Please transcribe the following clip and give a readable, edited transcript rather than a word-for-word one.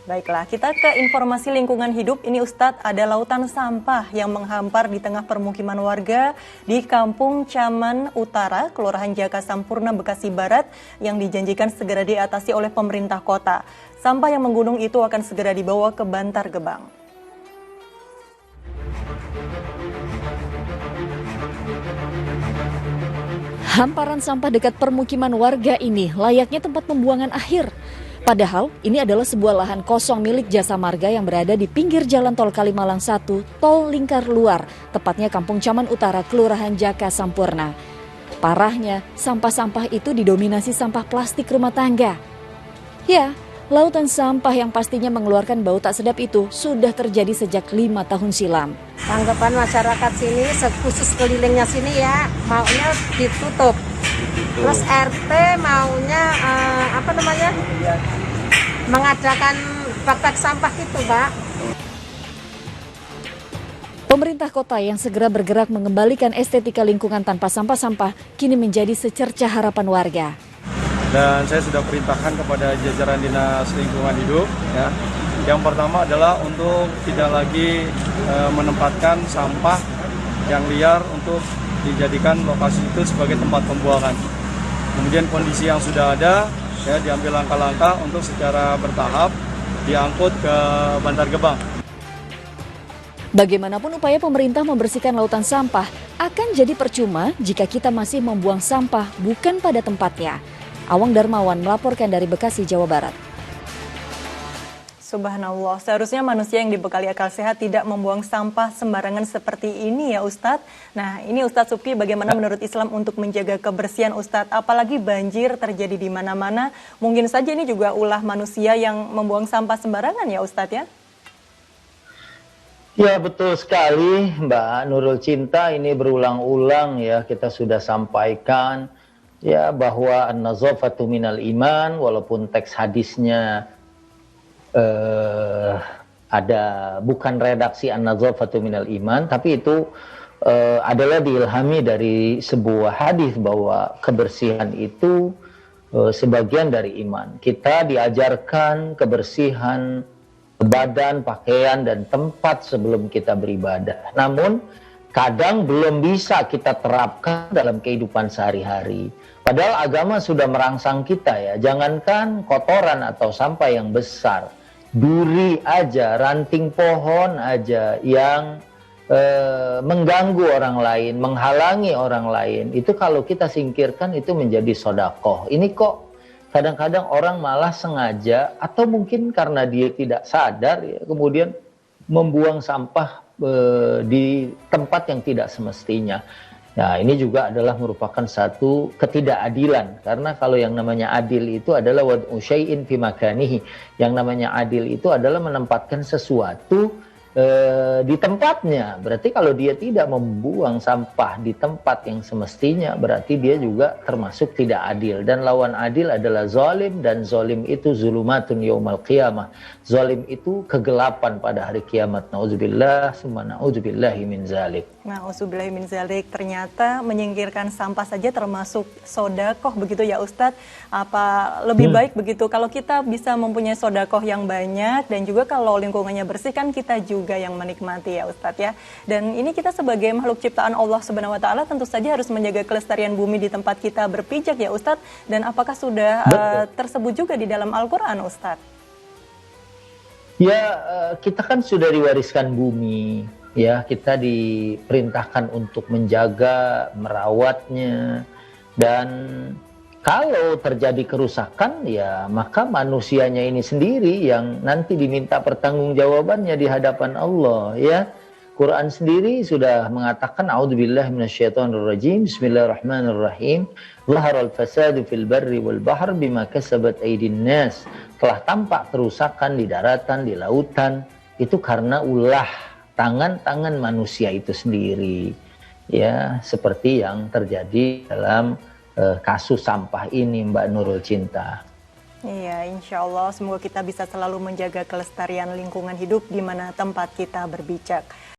Baiklah, kita ke informasi lingkungan hidup. Ini Ustadz, ada lautan sampah yang menghampar di tengah permukiman warga di Kampung Caman Utara, Kelurahan Jaka Sampurna, Bekasi Barat, yang dijanjikan segera diatasi oleh pemerintah kota. Sampah yang menggunung itu akan segera dibawa ke Bantar Gebang. Hamparan sampah dekat permukiman warga ini layaknya tempat pembuangan akhir. Padahal ini adalah sebuah lahan kosong milik Jasa Marga yang berada di pinggir Jalan Tol Kalimalang 1, Tol Lingkar Luar, tepatnya Kampung Caman Utara, Kelurahan Jaka Sampurna. Parahnya, sampah-sampah itu didominasi sampah plastik rumah tangga. Ya, lautan sampah yang pastinya mengeluarkan bau tak sedap itu sudah terjadi sejak 5 tahun silam. Tanggapan masyarakat sini, khusus kelilingnya sini ya, maunya ditutup. Terus RT maunya mengadakan bak sampah gitu, Pak. Pemerintah kota yang segera bergerak mengembalikan estetika lingkungan tanpa sampah-sampah kini menjadi secerca harapan warga. Dan saya sudah perintahkan kepada jajaran Dinas Lingkungan Hidup, ya. Yang pertama adalah untuk tidak lagi menempatkan sampah yang liar untuk dijadikan lokasi itu sebagai tempat pembuangan. Kemudian kondisi yang sudah ada, ya, diambil langkah-langkah untuk secara bertahap diangkut ke Bantar Gebang. Bagaimanapun upaya pemerintah membersihkan lautan sampah akan jadi percuma jika kita masih membuang sampah bukan pada tempatnya. Awang Darmawan melaporkan dari Bekasi, Jawa Barat. Subhanallah, seharusnya manusia yang dibekali akal sehat tidak membuang sampah sembarangan seperti ini ya Ustadz. Nah ini Ustadz Subki, bagaimana menurut Islam untuk menjaga kebersihan Ustadz? Apalagi banjir terjadi di mana-mana, mungkin saja ini juga ulah manusia yang membuang sampah sembarangan ya Ustadz ya? Ya betul sekali Mbak Nurul Cinta, ini berulang-ulang ya kita sudah sampaikan ya bahwa an-nazafatu minal iman, walaupun teks hadisnya ada bukan redaksi an-nazafatu minal iman, tapi itu adalah diilhami dari sebuah hadis bahwa kebersihan itu sebagian dari iman. Kita diajarkan kebersihan badan, pakaian, dan tempat sebelum kita beribadah. Namun kadang belum bisa kita terapkan dalam kehidupan sehari-hari. Padahal agama sudah merangsang kita ya, jangankan kotoran atau sampah yang besar, duri aja, ranting pohon aja yang mengganggu orang lain, menghalangi orang lain, itu kalau kita singkirkan itu menjadi sedekah. Ini kok kadang-kadang orang malah sengaja atau mungkin karena dia tidak sadar ya, kemudian membuang sampah di tempat yang tidak semestinya. Nah ini juga adalah merupakan satu ketidakadilan, karena kalau yang namanya adil itu adalah wad'u syai'in fi makanihi. Yang namanya adil itu adalah menempatkan sesuatu di tempatnya. Berarti kalau dia tidak membuang sampah di tempat yang semestinya, berarti dia juga termasuk tidak adil. Dan lawan adil adalah zalim, dan zalim itu zulumatun yaumal qiyamah. Zalim itu kegelapan pada hari kiamat. Nauzubillah, summa nauzubillahi min zalik. Nauzubillahi min zalik, ternyata menyingkirkan sampah saja termasuk sedekah begitu ya Ustadz. Apa lebih baik begitu kalau kita bisa mempunyai sedekah yang banyak, dan juga kalau lingkungannya bersih kan kita juga yang menikmati ya Ustadz ya. Dan ini kita sebagai makhluk ciptaan Allah Subhanahu wa taala tentu saja harus menjaga kelestarian bumi di tempat kita berpijak ya Ustadz. Dan apakah sudah tersebut juga di dalam Al-Qur'an Ustadz? Ya, kita kan sudah diwariskan bumi, ya, kita diperintahkan untuk menjaga, merawatnya, dan kalau terjadi kerusakan, ya maka manusianya ini sendiri yang nanti diminta pertanggungjawabannya di hadapan Allah, ya. Quran sendiri sudah mengatakan a'udzubillahi minasyaitonirrajim, bismillahirrahmanirrahim, zaharal fasadu fil barri wal bahr bima kasabat aydin nas. Telah tampak kerusakan di daratan, di lautan, itu karena ulah tangan-tangan manusia itu sendiri. Ya, seperti yang terjadi dalam kasus sampah ini, Mbak Nurul Cinta. Iya, insya Allah semoga kita bisa selalu menjaga kelestarian lingkungan hidup di mana tempat kita berpijak.